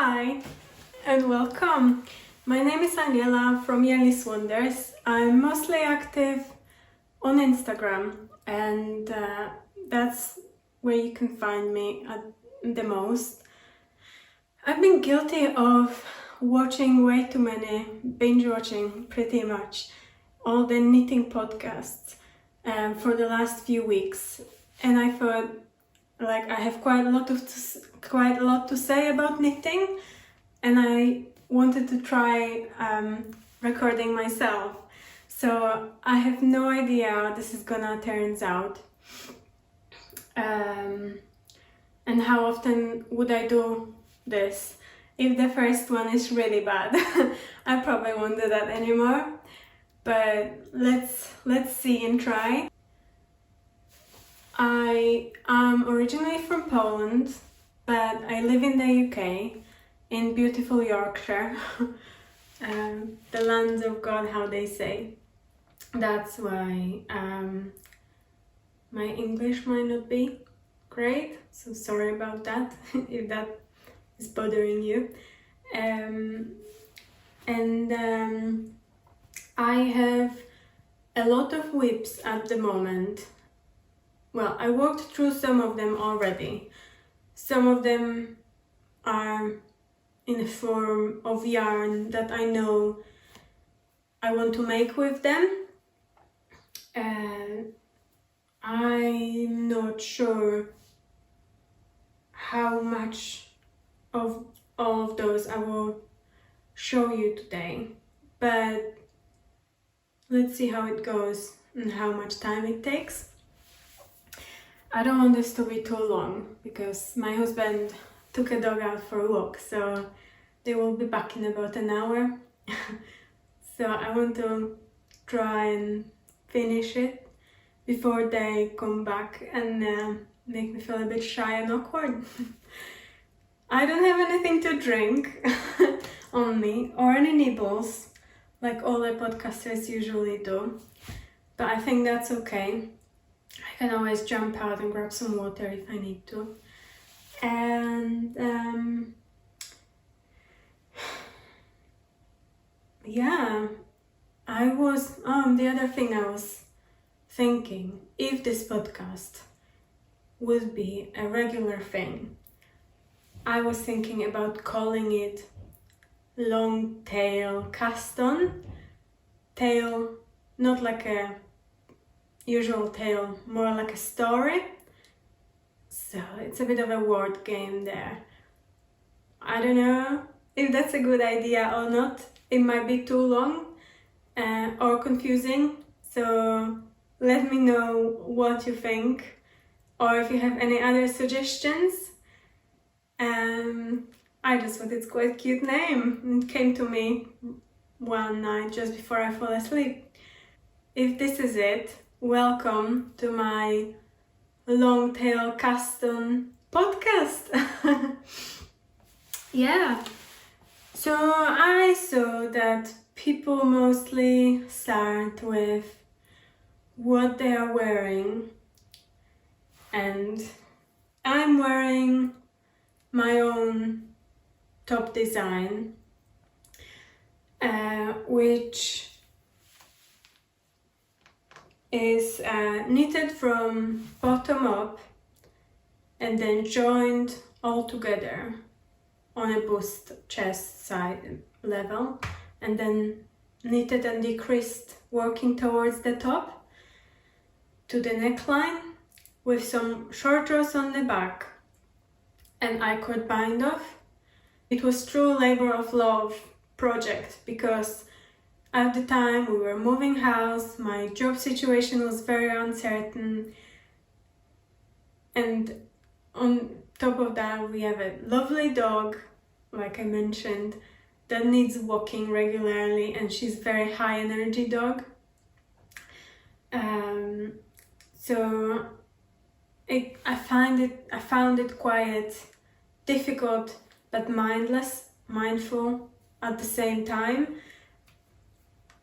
Hi and welcome. My name is Aniela from Yellyswonders. I'm mostly active on Instagram and that's where you can find me at the most. I've been guilty of watching way too many, binge watching pretty much all the knitting podcasts for the last few weeks, and I thought I have quite a lot to say about knitting, and I wanted to try recording myself. So I have no idea how this is gonna turn out, and how often would I do this. If the first one is really bad, I probably won't do that anymore. But let's see and try. I am originally from Poland, but I live in the UK, in beautiful Yorkshire. The land of God, how they say. That's why my English might not be great, so sorry about that if that is bothering you. I have a lot of whips at the moment. Well, I worked through some of them already. Some of them are in the form of yarn that I know I want to make with them. And I'm not sure how much of all of those I will show you today. But let's see how it goes and how much time it takes. I don't want this to be too long because my husband took a dog out for a walk, so they will be back in about an hour. So I want to try and finish it before they come back and make me feel a bit shy and awkward. I don't have anything to drink on me or any nibbles like all the podcasters usually do, but I think that's okay. I can always jump out and grab some water if I need to. And yeah, the other thing I was thinking, if this podcast would be a regular thing, I was thinking about calling it long tail cast on. Tail, not like a usual tale, more like a story. So it's a bit of a word game there. I don't know if that's a good idea or not. It might be too long or confusing. So let me know what you think, or if you have any other suggestions. I just thought it's quite a cute name. It came to me one night just before I fall asleep. If this is it, welcome to my long tail cast on podcast. Yeah, so I saw that people mostly start with what they are wearing, and I'm wearing my own top design, which is knitted from bottom up and then joined all together on a bust chest side level, and then knitted and decreased working towards the top to the neckline with some short rows on the back and I-cord bind off. It was true labor of love project because at the time we were moving house, my job situation was very uncertain, and on top of that we have a lovely dog, like I mentioned, that needs walking regularly, and she's a very high energy dog. So I found it quite difficult but mindful at the same time.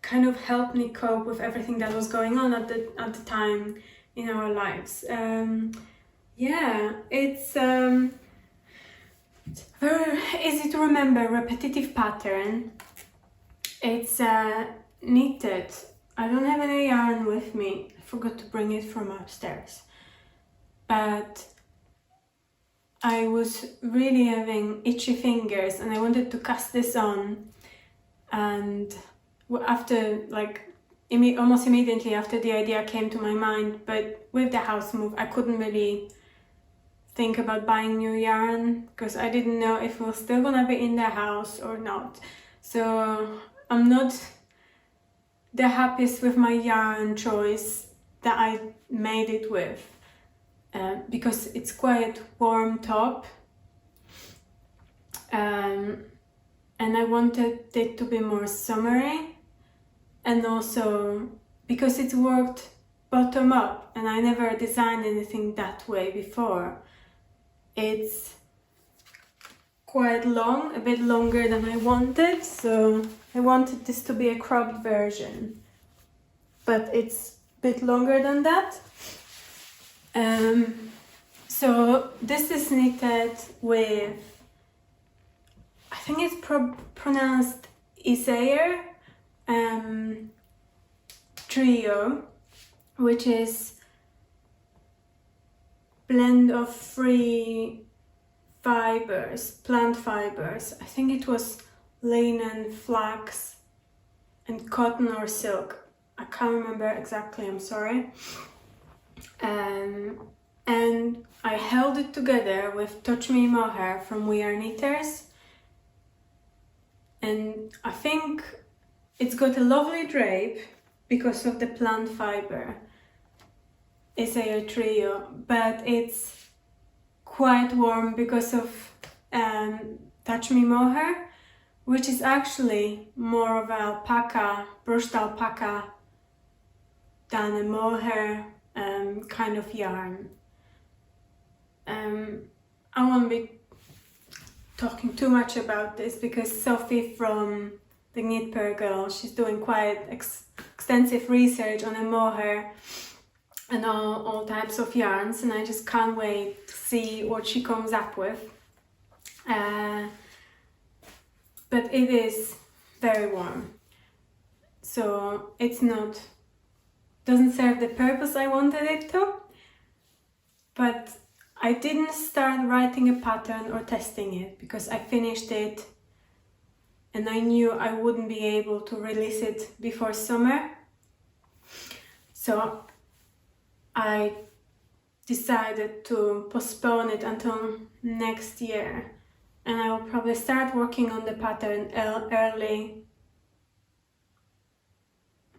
Kind of helped me cope with everything that was going on at the time in our lives. Yeah, it's very easy to remember, repetitive pattern. It's knitted. I don't have any yarn with me. I forgot to bring it from upstairs. But I was really having itchy fingers and I wanted to cast this on. And after, like, almost immediately after the idea came to my mind, but with the house move, I couldn't really think about buying new yarn because I didn't know if it was still gonna be in the house or not. So I'm not the happiest with my yarn choice that I made it with because it's quite warm top and I wanted it to be more summery, and also because it's worked bottom up and I never designed anything that way before. It's quite long, a bit longer than I wanted, so I wanted this to be a cropped version, but it's a bit longer than that. So this is knitted with, I think it's pronounced Isair Trio, which is blend of 3 fibers, plant fibers. I think it was linen, flax and cotton or silk. I can't remember exactly, I'm sorry. And I held it together with Touch Me Mohair from We Are Knitters. And I think it's got a lovely drape because of the plant fiber. It's a trio, but it's quite warm because of Touch Me Mohair, which is actually more of alpaca, brushed alpaca than a mohair kind of yarn. I won't be talking too much about this because Sophie from the Knit Purl Girl, she's doing quite extensive research on a mohair and all types of yarns, and I just can't wait to see what she comes up with. But it is very warm, so it's not, doesn't serve the purpose I wanted it to. But I didn't start writing a pattern or testing it because I finished it and I knew I wouldn't be able to release it before summer. So I decided to postpone it until next year, and I will probably start working on the pattern early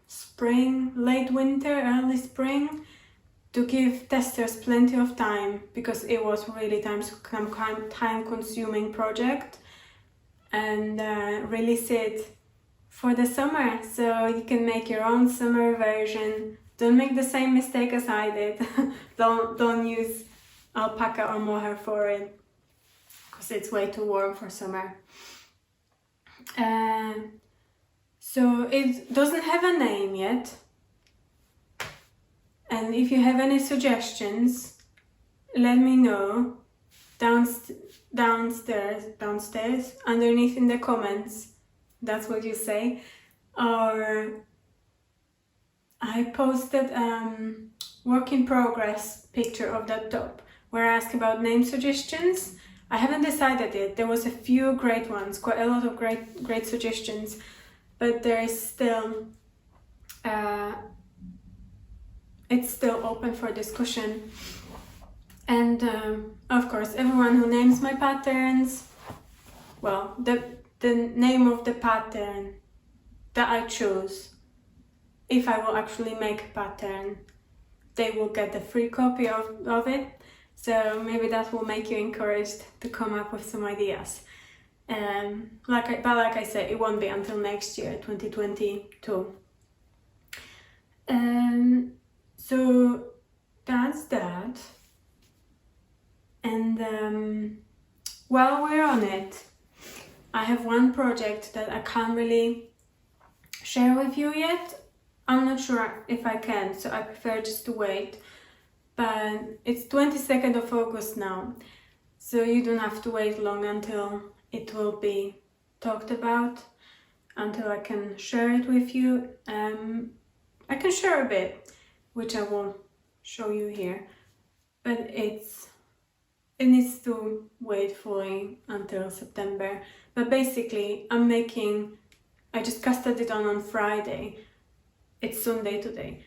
spring, late winter, early spring, to give testers plenty of time, because it was really time-consuming project, and release it for the summer, so you can make your own summer version. Don't make the same mistake as I did. don't use alpaca or mohair for it, because it's way too warm for summer. So it doesn't have a name yet. And if you have any suggestions, let me know downstairs, underneath in the comments. That's what you say. Or I posted work in progress picture of that top where I asked about name suggestions. I haven't decided yet. There was a few great ones, quite a lot of great suggestions, but there is still it's still open for discussion. And of course, everyone who names my patterns, well, the name of the pattern that I choose, if I will actually make a pattern, they will get a free copy of it. So maybe that will make you encouraged to come up with some ideas. Like I said, it won't be until next year, 2022. So that's that. And while we're on it, I have one project that I can't really share with you yet. I'm not sure if I can, so I prefer just to wait. But it's 22nd of August now. so you don't have to wait long until it will be talked about, until I can share it with you. I can share a bit, which I will show you here, but it needs to wait fully until September. But basically I just casted it on Friday. It's Sunday today.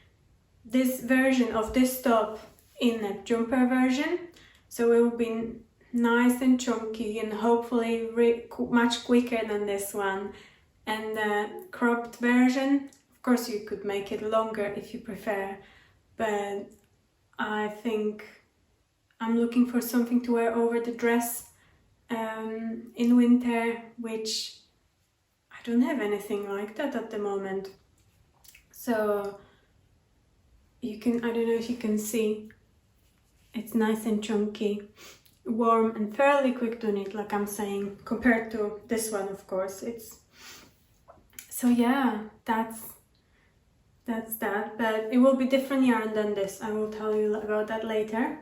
This version of this top in a jumper version, so it will be nice and chunky and hopefully much quicker than this one. And the cropped version, of course you could make it longer if you prefer, but I think I'm looking for something to wear over the dress in winter, which I don't have anything like that at the moment. So I don't know if you can see, it's nice and chunky, warm and fairly quick to knit, like I'm saying, compared to this one, of course. So yeah, that's that, but it will be different yarn than this. I will tell you about that later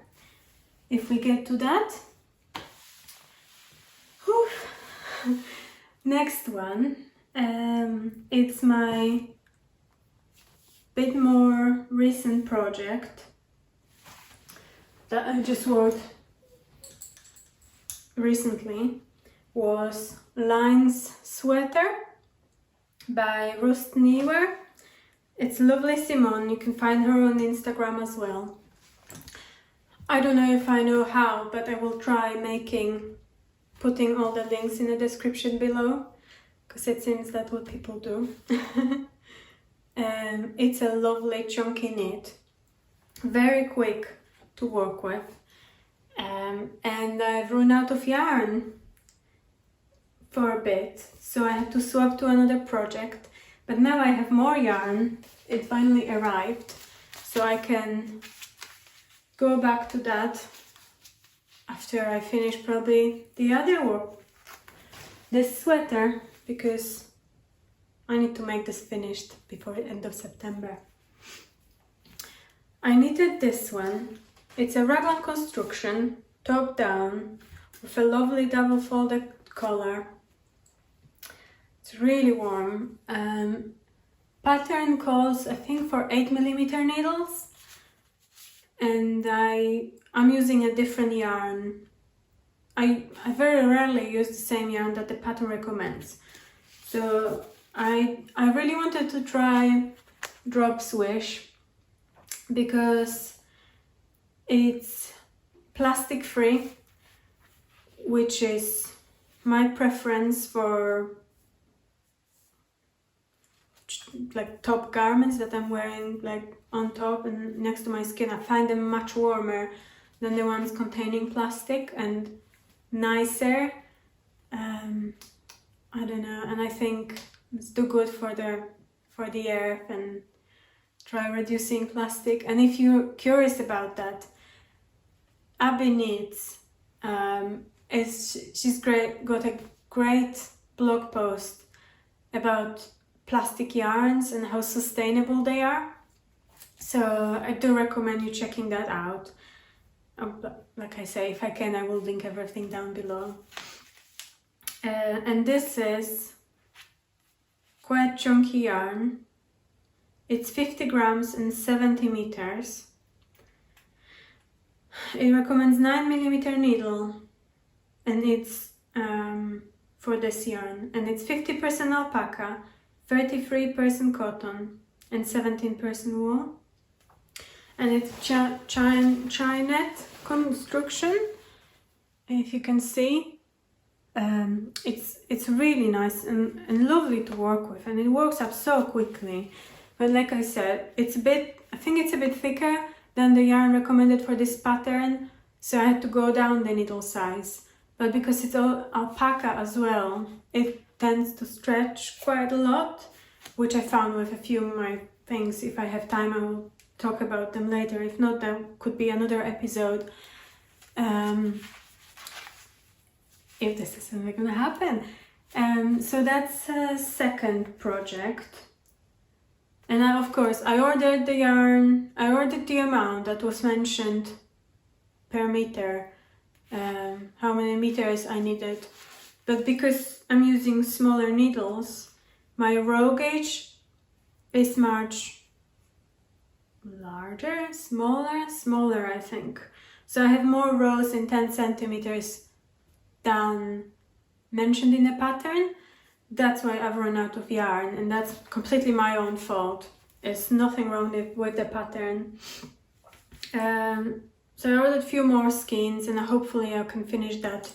if we get to that. Whew. Next one, it's my bit more recent project that I just wrote recently, was Lines Sweater by Neewer. It's lovely Simone, you can find her on Instagram as well. I don't know if I know how, but I will try putting all the links in the description below, because it seems that's what people do. It's a lovely chunky knit, very quick to work with, and I've run out of yarn for a bit, so I had to swap to another project, but now I have more yarn. It finally arrived, so I can go back to that after I finish probably the other work, this sweater, because I need to make this finished before the end of September. I knitted this one. It's a raglan construction, top down, with a lovely double folded collar. It's really warm. Pattern calls, I think, for 8mm needles, and I'm using a different yarn. I very rarely use the same yarn that the pattern recommends. So I really wanted to try Drop Swish because it's plastic free, which is my preference for like top garments that I'm wearing like on top and next to my skin. I find them much warmer than the ones containing plastic and nicer. I don't know, and I think it's too good for the earth, and try reducing plastic. And if you're curious about that, Abbie Knits, she's got a great blog post about plastic yarns and how sustainable they are. So I do recommend you checking that out. Like I say, if I can, I will link everything down below. And this is quite chunky yarn. It's 50 grams and 70 meters. It recommends 9mm needle, and it's for this yarn, and it's 50% alpaca, 33% cotton, and 17% wool. And it's Chi-net construction. If you can see, it's really nice and lovely to work with, and it works up so quickly. But like I said, I think it's a bit thicker than the yarn recommended for this pattern, so I had to go down the needle size. But because it's all alpaca as well, it tends to stretch quite a lot, which I found with a few of my things. If I have time, I will talk about them later. If not, that could be another episode. If this is ever gonna happen. So that's a second project. And of course, I ordered the yarn, I ordered the amount that was mentioned per meter how many meters I needed. But because I'm using smaller needles, my row gauge is much larger, smaller I think. So I have more rows in 10 centimeters than mentioned in the pattern. That's why I've run out of yarn, and that's completely my own fault. There's nothing wrong with the pattern. So I ordered a few more skeins, and hopefully I can finish that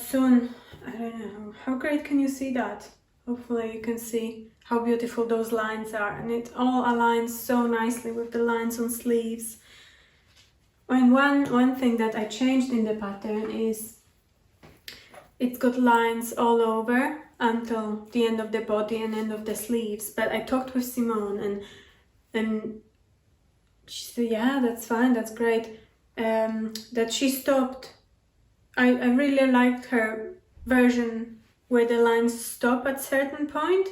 soon. I don't know, how great can you see that? Hopefully you can see how beautiful those lines are, and it all aligns so nicely with the lines on sleeves. And one thing that I changed in the pattern is it's got lines all over until the end of the body and end of the sleeves. But I talked with Simone, and she said, yeah, that's fine, that's great. That she stopped. I really liked her version where the lines stop at certain point,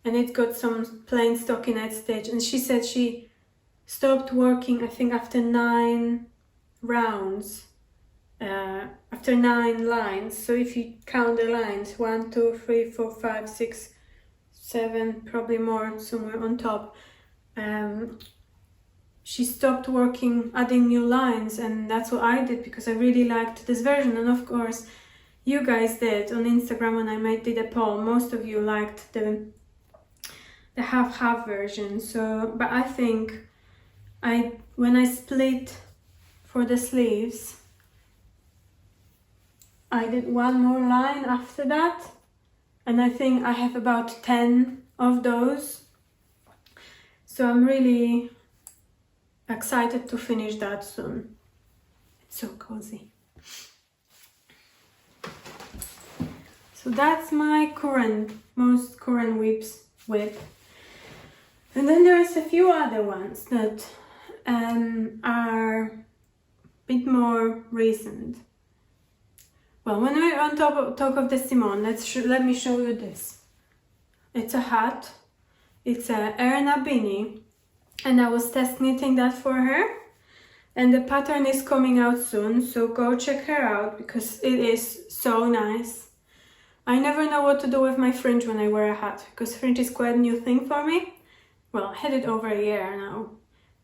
and it got some plain stockinette stitch, and she said she stopped working, I think, after 9 rounds, after 9 lines. So if you count the lines, 1, 2, 3, 4, 5, 6, 7, probably more somewhere on top, she stopped working, adding new lines, and that's what I did because I really liked this version. And of course you guys did on Instagram when I did a poll. Most of you liked the half version. So, but I think when I split for the sleeves, I did one more line after that, and I think I have about 10 of those. So I'm really excited to finish that soon. It's so cozy. So that's my most current whips width. And then there's a few other ones that are a bit more recent. Well, when we're on talk of the Simone, let me show you this. It's a hat. It's a Erna beanie, and I was test knitting that for her. And the pattern is coming out soon, so go check her out because it is so nice. I never know what to do with my fringe when I wear a hat, because fringe is quite a new thing for me. Well, I had it over a year now,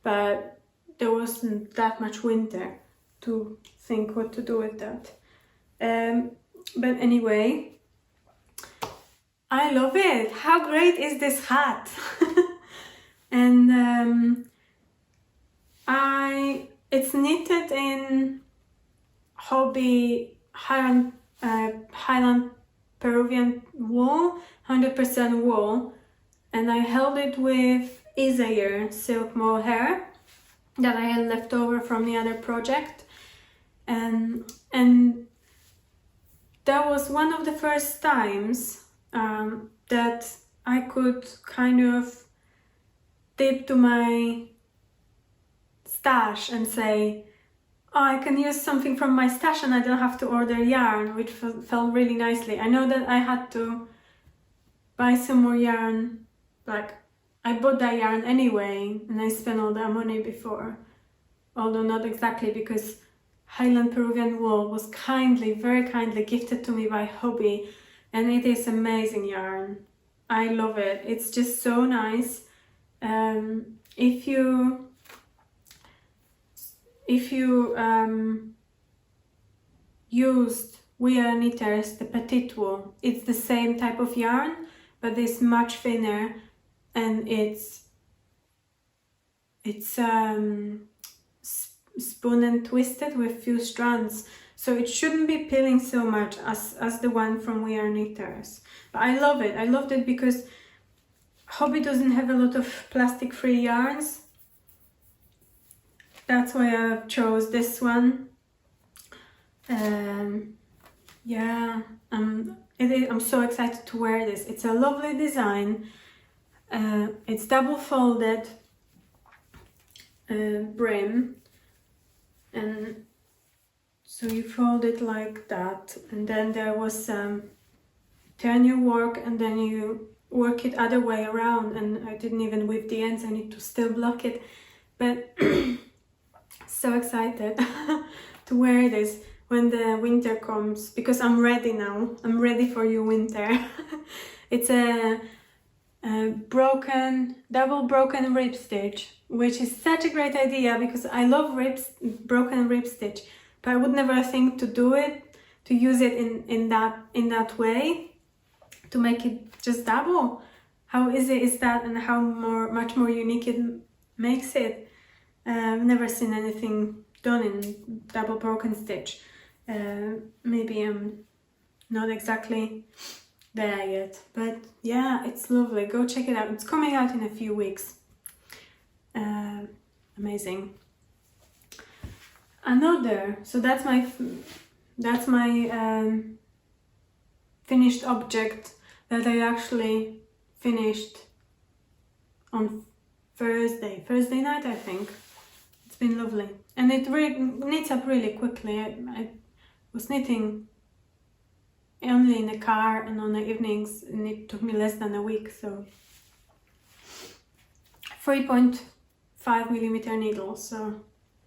but there wasn't that much winter to think what to do with that. But anyway, I love it. How great is this hat? And it's knitted in Hobby Highland Peruvian wool, 100% wool, and I held it with Isaiah silk mohair that I had left over from the other project, and that was one of the first times that I could kind of dip to my stash and say, oh, I can use something from my stash and I don't have to order yarn, which felt really nicely. I know that I had to buy some more yarn, like I bought that yarn anyway and I spent all that money before, although not exactly, because Highland Peruvian wool was very kindly gifted to me by Hobby, and it is amazing yarn. I love it. It's just so nice. If you used We Are Knitters, the petite wool, it's the same type of yarn, but it's much thinner, and it's spun and twisted with few strands, so it shouldn't be peeling so much as the one from We Are Knitters. But I love it. I loved it because Hobby doesn't have a lot of plastic-free yarns. That's why I chose this one. Yeah, I'm so excited to wear this. It's a lovely design. It's double folded brim, and so you fold it like that, and then there was turn your work and then you work it other way around, and I didn't even whip the ends. I need to still block it, but so excited to wear this. when the winter comes, because I'm ready now. I'm ready for you, winter. It's a double broken rib stitch, which is such a great idea because I love broken rib stitch, but I would never think to do it, to use it in that way, to make it just double. How easy is that, and how much more unique it makes it. I've never seen anything done in double broken stitch. Maybe I'm not exactly there yet, but yeah, it's lovely. Go check it out. It's coming out in a few weeks. Amazing. Another, so that's my finished object that I actually finished on Thursday night, I think. It's been lovely, and it really knits up really quickly. I was knitting only in the car and on the evenings, and it took me less than a week. So 3.5mm needle, so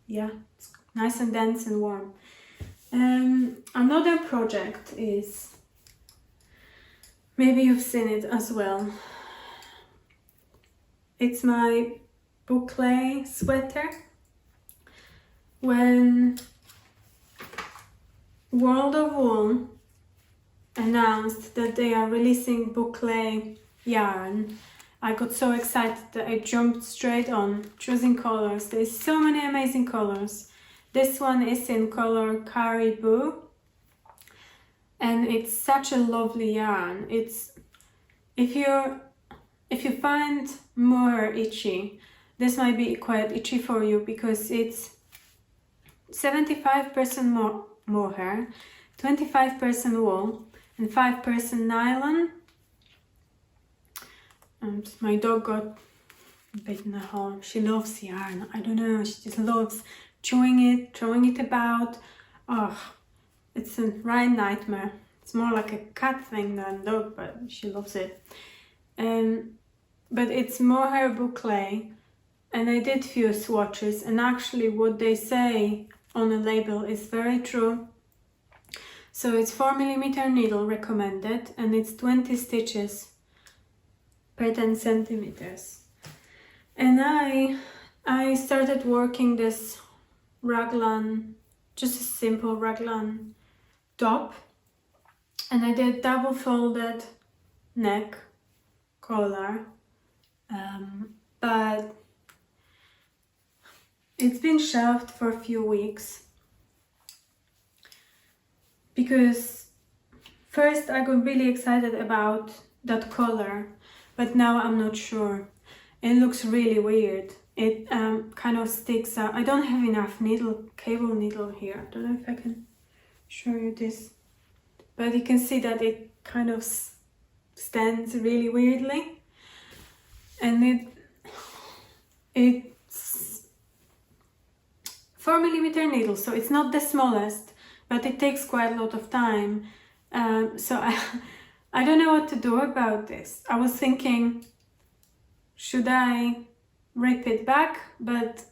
yeah, it's nice and dense and warm. Another project is, maybe you've seen it as well, it's my Boucle Sweater. When World of Wool announced that they are releasing Boucle yarn, I got so excited that I jumped straight on choosing colors. There's so many amazing colors. This one is in color Caribou, and it's such a lovely yarn. It's, if you find Mohair itchy, this might be quite itchy for you, because it's 75% mohair, 25% wool, and 5% nylon. And my dog got bitten a hole. She loves yarn. I don't know, she just loves chewing it, throwing it about. Oh, it's a right nightmare. It's more like a cat thing than a dog, but she loves it. But it's Mohair Boucle, and I did few swatches, and actually what they say on the label is very true. So it's 4mm needle recommended, and it's 20 stitches per 10 centimeters. And I started working this raglan, just a simple raglan top, and I did double folded neck collar, but it's been shelved for a few weeks because first I got really excited about that color, but now I'm not sure. It looks really weird. It kind of sticks out. I don't have enough cable needle here. I don't know if I can show you this, but you can see that it kind of stands really weirdly, and it's 4mm needle, so it's not the smallest, but it takes quite a lot of time. So I don't know what to do about this. I was thinking, should I rip it back? But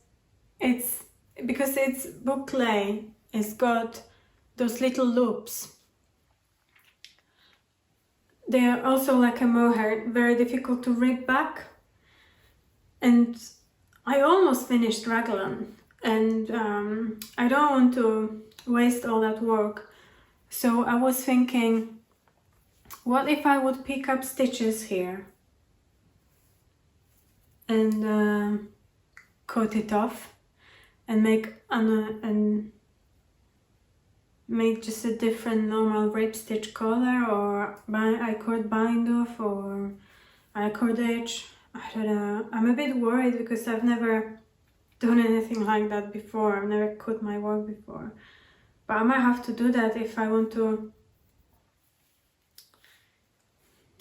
it's, because it's Boucle, it's got those little loops. They are also like a mohair, very difficult to rip back. And I almost finished raglan, and I don't want to waste all that work. So I was thinking, what if I would pick up stitches here and cut it off and make just a different normal rib stitch color, or I could bind off, or I could edge. I don't know. I'm a bit worried because I've never done anything like that before. I've never cut my work before, but I might have to do that if I want to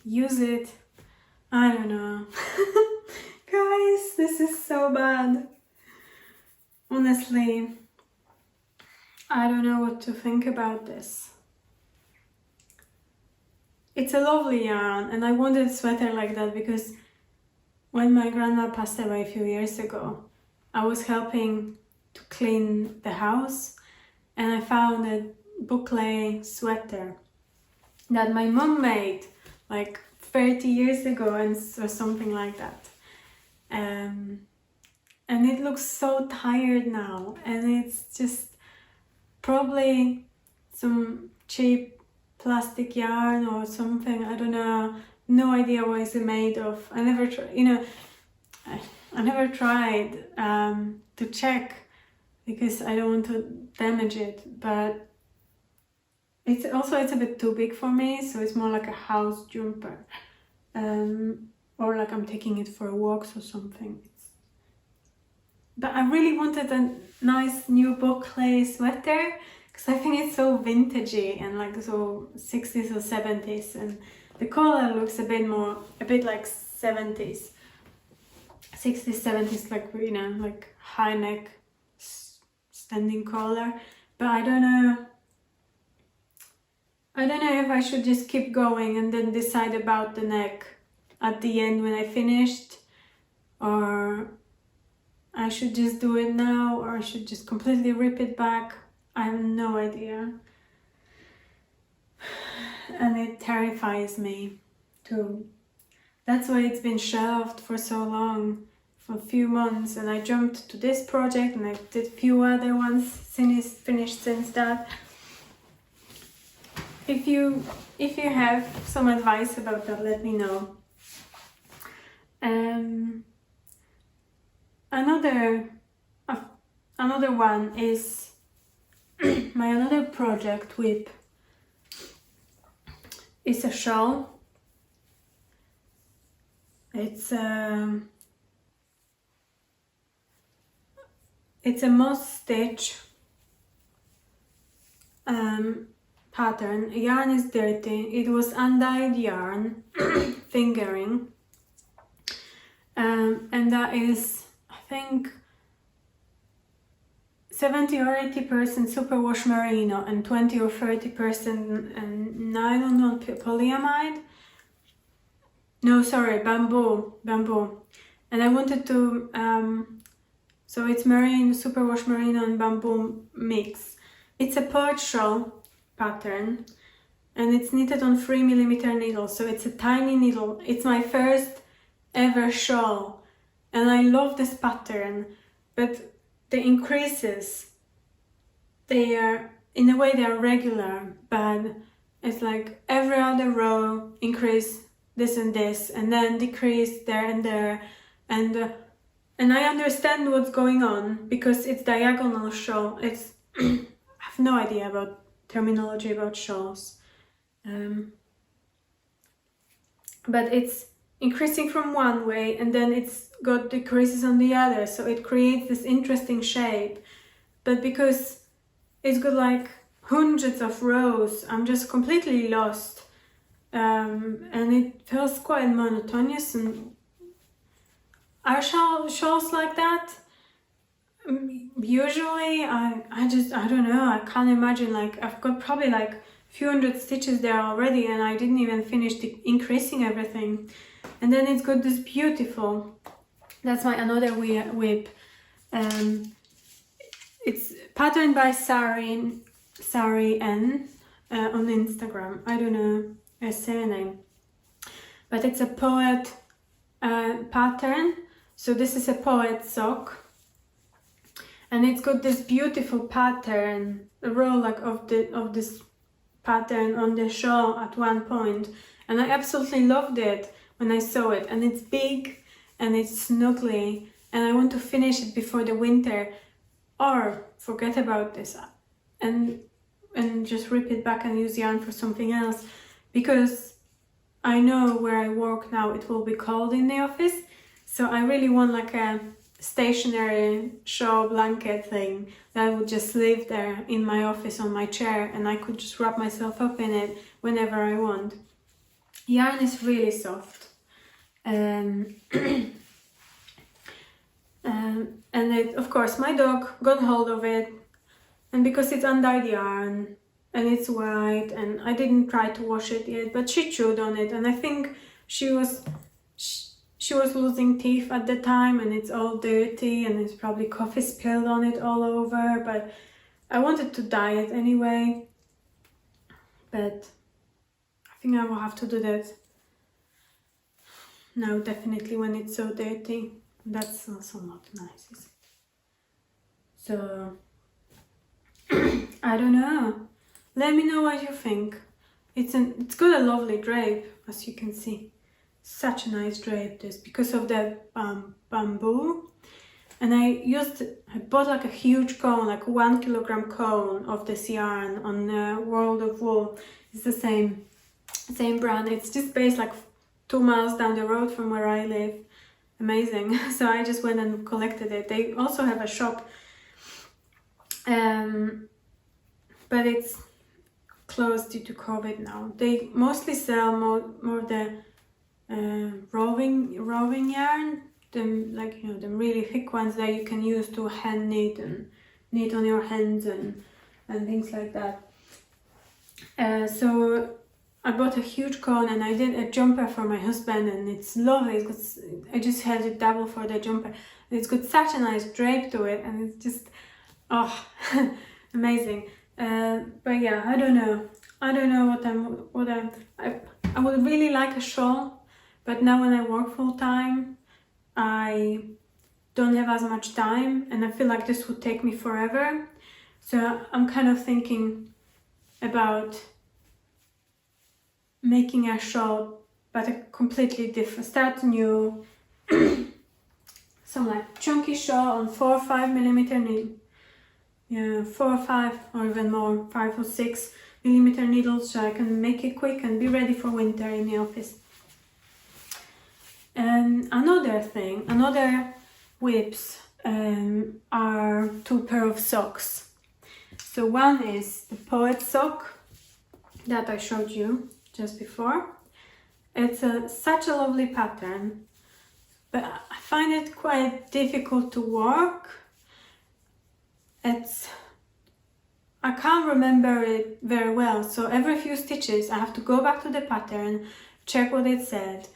use it. I don't know. Guys, this is so bad. Honestly, I don't know what to think about this. It's a lovely yarn, and I wanted a sweater like that because when my grandma passed away a few years ago, I was helping to clean the house, and I found that Boucle Sweater that my mom made like 30 years ago or something like that. And it looks so tired now, and it's just probably some cheap plastic yarn or something, I don't know, no idea what it's made of. I never I never tried to check because I don't want to damage it, but it's a bit too big for me, so it's more like a house jumper, or like I'm taking it for walks or something. But I really wanted a nice new Boucle sweater because I think it's so vintagey and like so 60s or 70s, and the collar looks a bit like 70s, 60s, 70s, like, you know, like high neck standing collar. But I don't know if I should just keep going and then decide about the neck at the end when I finished, or I should just do it now, or I should just completely rip it back. I have no idea. And it terrifies me too. That's why it's been shelved for so long, for a few months, and I jumped to this project and I did a few other ones finished since that. If you have some advice about that, let me know. Another one is my another project is a shawl. It's a moss stitch pattern. Yarn is dirty. It was undyed yarn, fingering, and that is, I think, 70 or 80% superwash merino and 20 or 30% nylon or polyamide. No, sorry, bamboo. And I wanted to, so it's merino, superwash merino and bamboo mix. It's a poet shawl pattern, and it's knitted on 3mm needle, so it's a tiny needle. It's my first ever shawl, and I love this pattern, but the increases, they are, in a way, they are regular, but it's like every other row increase this and this, and then decrease there and there, and I understand what's going on because it's diagonal shawl. It's I have no idea about terminology about shawls, but it's increasing from one way and then it's got decreases on the other, so it creates this interesting shape. But because it's got like hundreds of rows, I'm just completely lost, and it feels quite monotonous. And are shawls like that? Usually I don't know, I can't imagine. Like, I've got probably like a few hundred stitches there already and I didn't even finish increasing everything. And then it's got this beautiful, that's my another whip. It's patterned by Sari N on Instagram. I don't know her surname, but it's a poet pattern. So this is a poet sock, and it's got this beautiful pattern, a row like of this pattern on the shawl at one point, and I absolutely loved it when I saw it. And it's big and it's snuggly, and I want to finish it before the winter, or forget about this and just rip it back and use yarn for something else, because I know where I work now it will be cold in the office, so I really want like a stationary shawl blanket thing that would just live there in my office on my chair, and I could just wrap myself up in it whenever I want. Yarn is really soft, and it, of course, my dog got hold of it, and because it's undyed yarn and it's white, and I didn't try to wash it yet, but she chewed on it, and I think she was losing teeth at the time, and it's all dirty and it's probably coffee spilled on it all over, but I wanted to dye it anyway. but I think I will have to do that now, definitely, when it's so dirty. That's also not nice, is it? So I don't know. Let me know what you think. It's got a lovely drape, as you can see. Such a nice drape, this, because of the bamboo. And I bought like a huge cone, like a 1 kilogram cone of this yarn on World of Wool. It's the same brand. It's just based like 2 miles down the road from where I live. Amazing. So I just went and collected it. They also have a shop, but it's closed due to COVID now. They mostly sell more the roving yarn, the really thick ones that you can use to hand knit and knit on your hands and things like that. So I bought a huge cone and I did a jumper for my husband, and it's lovely. I just had it double for the jumper. It's got such a nice drape to it, and it's just, oh, amazing. But yeah, I don't know I would really like a shawl, but now when I work full time, I don't have as much time, and I feel like this would take me forever. So I'm kind of thinking about making a shawl, but a completely different, start new, some like chunky shawl on 4 or 5 millimeter needle. Yeah, 4 or 5 or even more, 5 or 6 millimeter needles, so I can make it quick and be ready for winter in the office. And another whips are 2 pairs of socks. So one is the poet sock that I showed you just before. It's such a lovely pattern, but I find it quite difficult to work. I can't remember it very well, so every few stitches I have to go back to the pattern, check what it said,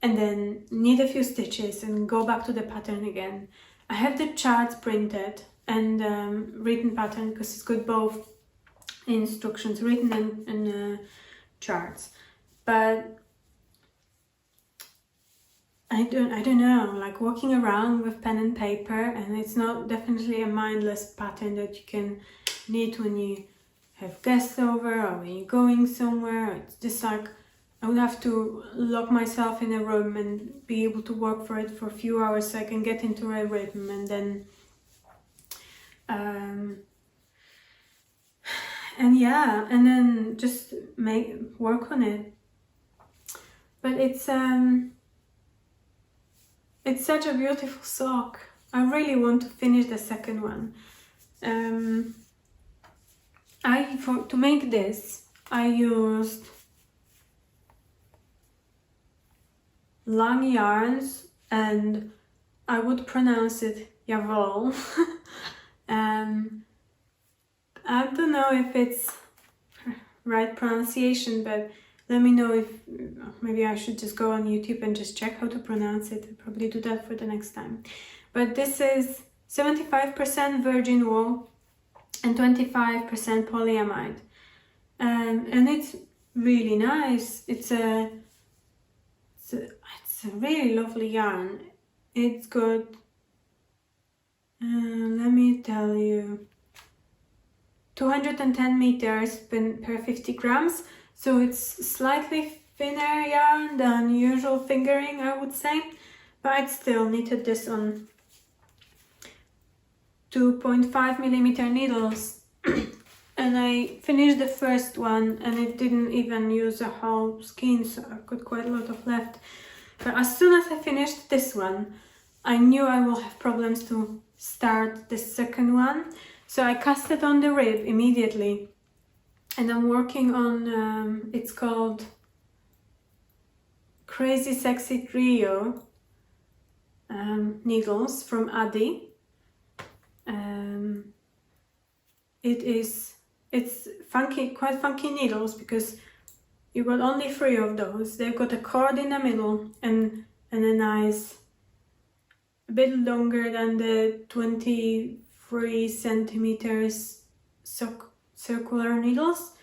and then knit a few stitches and go back to the pattern again. I have the charts printed and written pattern, because it's got both instructions, written and charts. But I don't know, like walking around with pen and paper, and it's not definitely a mindless pattern that you can knit when you have guests over or when you're going somewhere. It's just like I would have to lock myself in a room and be able to work for it for a few hours so I can get into a rhythm, and then and then just work on it. But it's such a beautiful sock. I really want to finish the second one. To make this, I used long yarns, and I would pronounce it Jawohl. I don't know if it's right pronunciation, but let me know if maybe I should just go on YouTube and just check how to pronounce it. I'll probably do that for the next time. But this is 75% virgin wool and 25% polyamide, and it's really nice. It's a really lovely yarn. It's got let me tell you, 210 meters per 50 grams. So it's slightly thinner yarn than usual fingering, I would say, but I still knitted this on 2.5 millimeter needles. And I finished the first one, and it didn't even use a whole skein, so I've got quite a lot of left. But as soon as I finished this one, I knew I will have problems to start the second one. So I cast it on the rib immediately. And I'm working on, it's called CraSyTrio needles from Addi. It's funky, quite funky needles, because you got only 3 of those. They've got a cord in the middle and a nice, a bit longer than the 23 centimeters circular needles.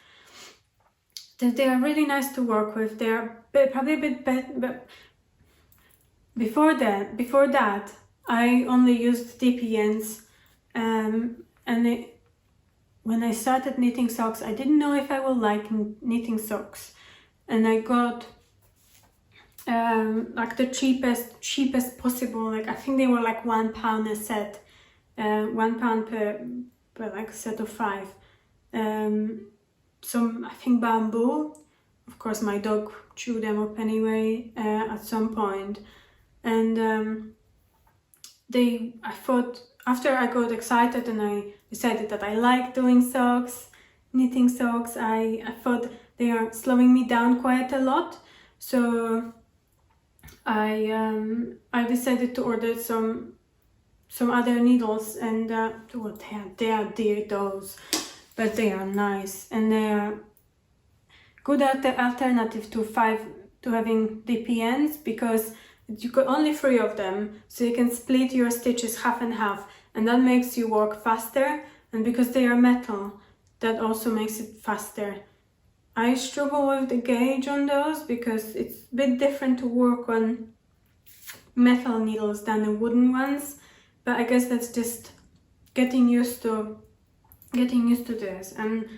they are really nice to work with. They are probably a bit better, but before that I only used DPNs, and when I started knitting socks, I didn't know if I would like knitting socks, and I got like the cheapest possible. Like I think they were like £1 a set, £1 per like set of 5. Some, I think, bamboo. Of course, my dog chewed them up anyway at some point. And I thought, after I got excited and I decided that I like doing socks, knitting socks, I thought they are slowing me down quite a lot. So I decided to order some other needles, and well, they are dear, those, but they are nice, and they are good alternative to having DPNs, because you got only 3 of them, so you can split your stitches half and half, and that makes you work faster. And because they are metal, that also makes it faster. I struggle with the gauge on those because it's a bit different to work on metal needles than the wooden ones, but I guess that's just getting used to this. And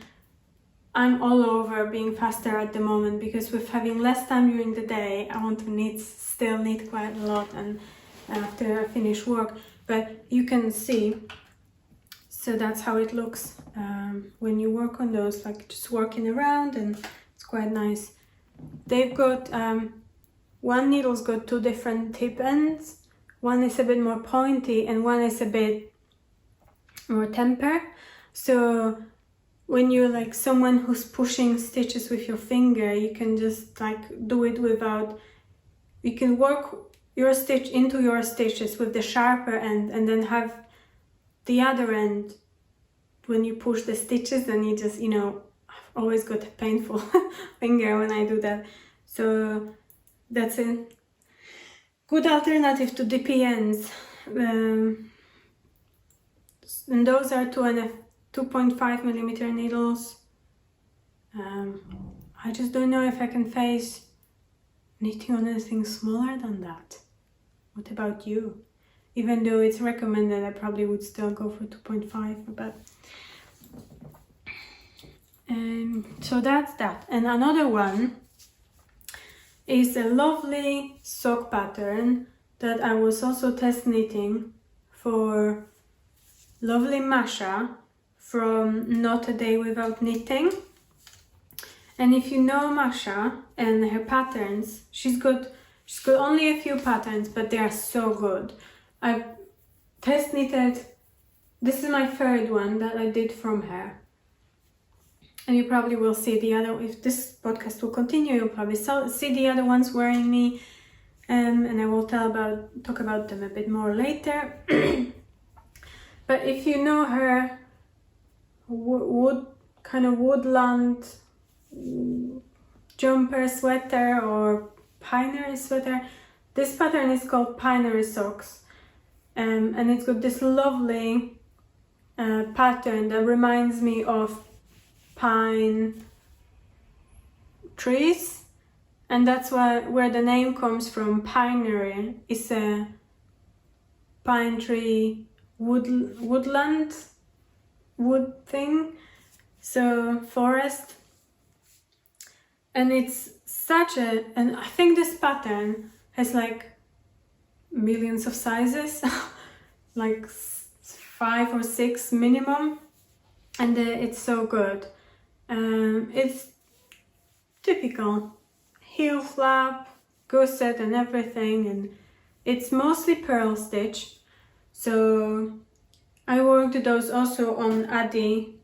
I'm all over being faster at the moment, because with having less time during the day, I want to still knit quite a lot, and after I finish work. But you can see, so that's how it looks when you work on those, like just working around, and it's quite nice. They've got one needle's got 2 different tip ends. One is a bit more pointy and one is a bit more temper. So when you're like someone who's pushing stitches with your finger, you can just like do it without, you can work your stitch into your stitches with the sharper end, and then have the other end when you push the stitches, and you just, I've always got a painful finger when I do that. So that's a good alternative to DPNs. And those are 2.5mm needles. I just don't know if I can face knitting on anything smaller than that. What about you? Even though it's recommended, I probably would still go for 2.5, but so that's that. And another one is a lovely sock pattern that I was also test knitting for lovely Masha from Not a Day Without Knitting. And if you know Masha and her patterns, she's got only a few patterns, but they are so good. I've test knitted, this is my 3rd one that I did from her. And you probably will see the other, if this podcast will continue, you'll probably see the other ones wearing me, and I will talk about them a bit more later. But if you know her woodland jumper sweater or Pinery sweater, this pattern is called Pinery socks, and it's got this lovely pattern that reminds me of pine trees, and that's where the name comes from. Pinery is a pine tree woodland thing, so forest. And it's and I think this pattern has like millions of sizes, like 5 or 6 minimum, and it's so good. It's typical heel flap, gusset and everything, and it's mostly purl stitch. So I worked those also on Addi,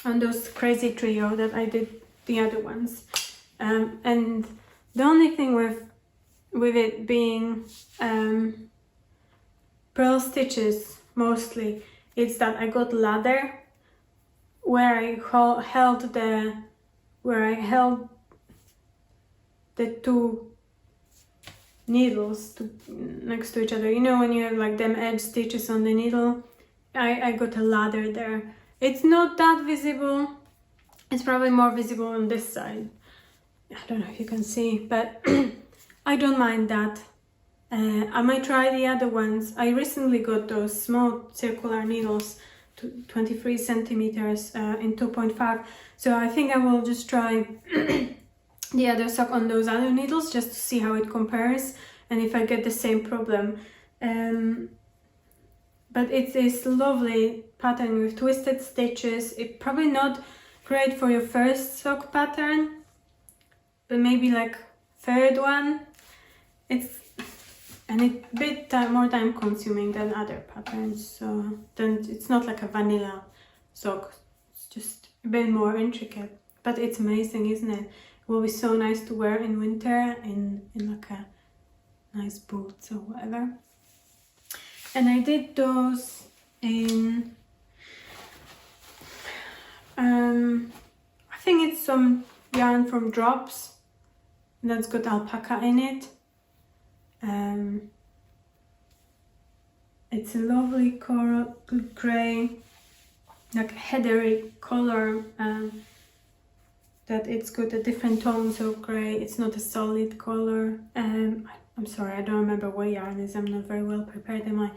on those CraSyTrio that I did the other ones. And the only thing with it being purl stitches mostly, it's that I got ladder where I held the 2 needles next to each other. You know when you have like them edge stitches on the needle? I got a ladder there. It's not that visible. It's probably more visible on this side. I don't know if you can see, but I don't mind that. I might try the other ones. I recently got those small circular needles, 23 centimeters in 2.5. So I think I will just try the other sock on those other needles just to see how it compares and if I get the same problem. But it's this lovely pattern with twisted stitches. It's probably not great for your first sock pattern, but maybe like third one. It's a bit more time consuming than other patterns, so then it's not like a vanilla sock. It's just a bit more intricate, but it's amazing, isn't it? It will be so nice to wear in winter in like a nice boots or whatever. And I did those in I think it's some yarn from Drops that's got alpaca in it. It's a lovely coral grey, like heathery color, that it's got a different tones of grey. It's not a solid color. I'm sorry, I don't remember what yarn is. I'm not very well prepared, am I?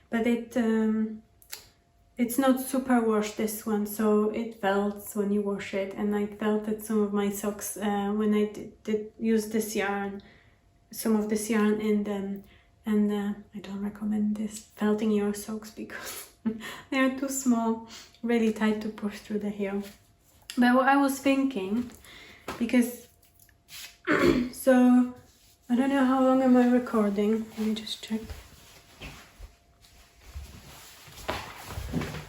But it's not super washed, this one, so it felts when you wash it, and I felted some of my socks when I did use this yarn, some of this yarn in them, and I don't recommend this felting your socks because they are too small, really tight to push through the heel. But what I was thinking, because so I don't know how long am I recording, let me just check.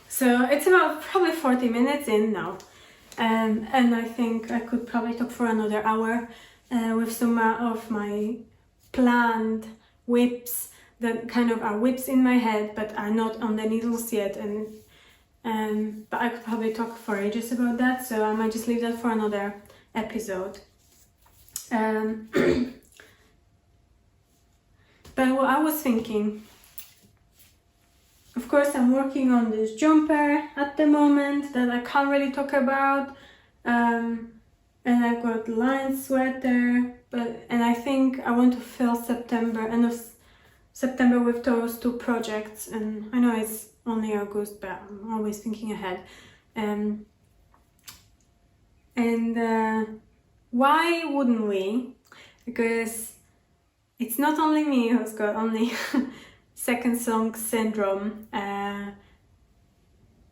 So it's about probably 40 minutes in now, and I think I could probably talk for another hour with some of my planned whips that kind of are whips in my head but are not on the needles yet, and but I could probably talk for ages about that, so I might just leave that for another episode. But what I was thinking, of course I'm working on this jumper at the moment that I can't really talk about, and I've got line sweater, and I think I want to fill end of September with those two projects, and I know it's only August, but I'm always thinking ahead. Why wouldn't we? Because it's not only me who's got only second song syndrome.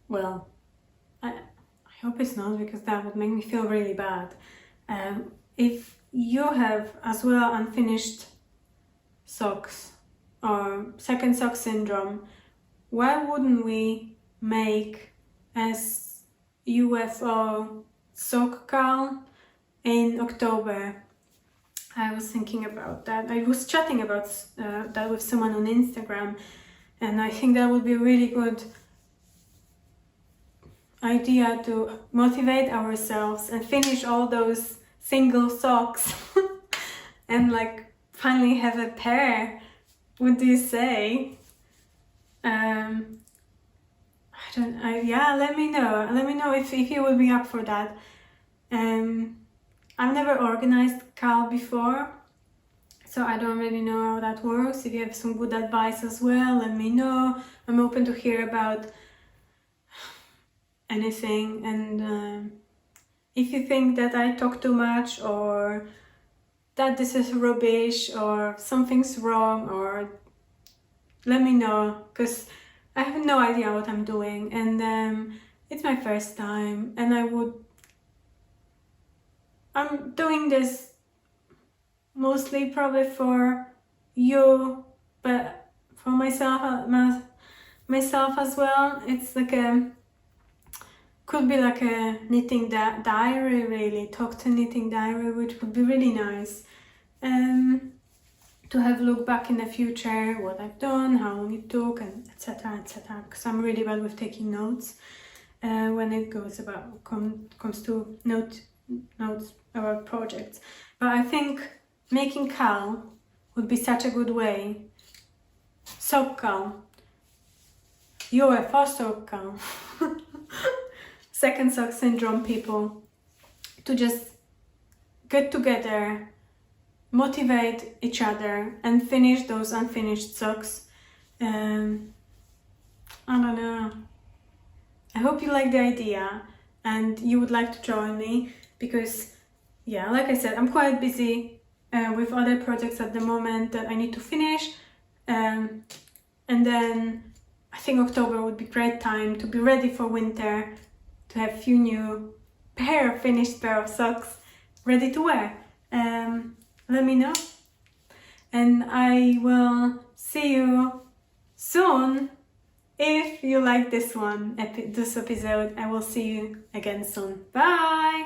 Well, I hope it's not, because that would make me feel really bad. If you have as well unfinished socks or second sock syndrome, why wouldn't we make as UFO sock call in October? I was thinking about that. I was chatting about that with someone on Instagram, and I think that would be a really good idea to motivate ourselves and finish all those single socks and like finally have a pair. What do you say? Yeah, let me know if you would be up for that. I've never organized Cal before, so I don't really know how that works. If you have some good advice as well, let me know. I'm open to hear about anything, and if you think that I talk too much, or that this is rubbish, or something's wrong, or let me know, because I have no idea what I'm doing, and it's my first time, and I'm doing this mostly probably for you, but for myself as well. It's like could be like a knitting diary, really, talk to knitting diary, which would be really nice. To have a look back in the future, what I've done, how long it took, and etc. Because I'm really bad with taking notes when it comes to notes about projects. But I think making Cal would be such a good way. Sock Cal. UFO sock Cal. Second sock syndrome people. to just get together, motivate each other, and finish those unfinished socks. I don't know. I hope you like the idea and you would like to join me, because yeah, like I said, I'm quite busy with other projects at the moment that I need to finish, and then I think October would be great time to be ready for winter, to have few new finished pair of socks ready to wear. Let me know, and I will see you soon. If you like this episode, I will see you again soon. Bye!